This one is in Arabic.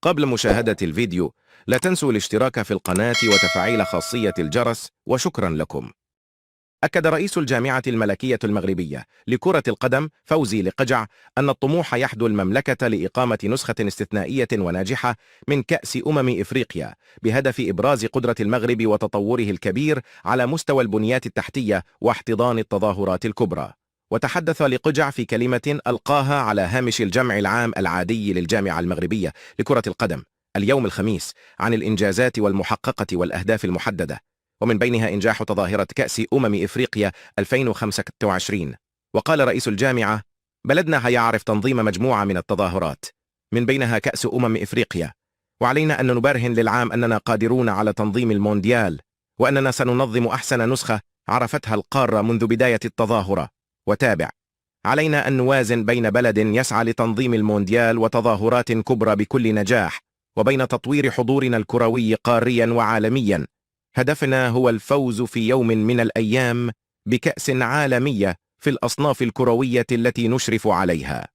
قبل مشاهدة الفيديو لا تنسوا الاشتراك في القناة وتفعيل خاصية الجرس، وشكرا لكم. أكد رئيس الجامعة الملكية المغربية لكرة القدم فوزي لقجع أن الطموح يحدو المملكة لإقامة نسخة استثنائية وناجحة من كأس إفريقيا بهدف إبراز قدرة المغرب وتطوره الكبير على مستوى البنيات التحتية واحتضان التظاهرات الكبرى. وتحدث لقجع في كلمة ألقاها على هامش الجمع العام العادي للجامعة المغربية لكرة القدم اليوم الخميس عن الإنجازات والمحققة والأهداف المحددة، ومن بينها إنجاح تظاهرة كأس إفريقيا 2025. وقال رئيس الجامعة: بلدنا هيعرف تنظيم مجموعة من التظاهرات من بينها كأس إفريقيا، وعلينا أن نبرهن للعام أننا قادرون على تنظيم المونديال، وأننا سننظم أحسن نسخة عرفتها القارة منذ بداية التظاهرة. وتابع: علينا أن نوازن بين بلد يسعى لتنظيم المونديال وتظاهرات كبرى بكل نجاح، وبين تطوير حضورنا الكروي قاريا وعالميا. هدفنا هو الفوز في يوم من الأيام بكأس عالمية في الأصناف الكروية التي نشرف عليها.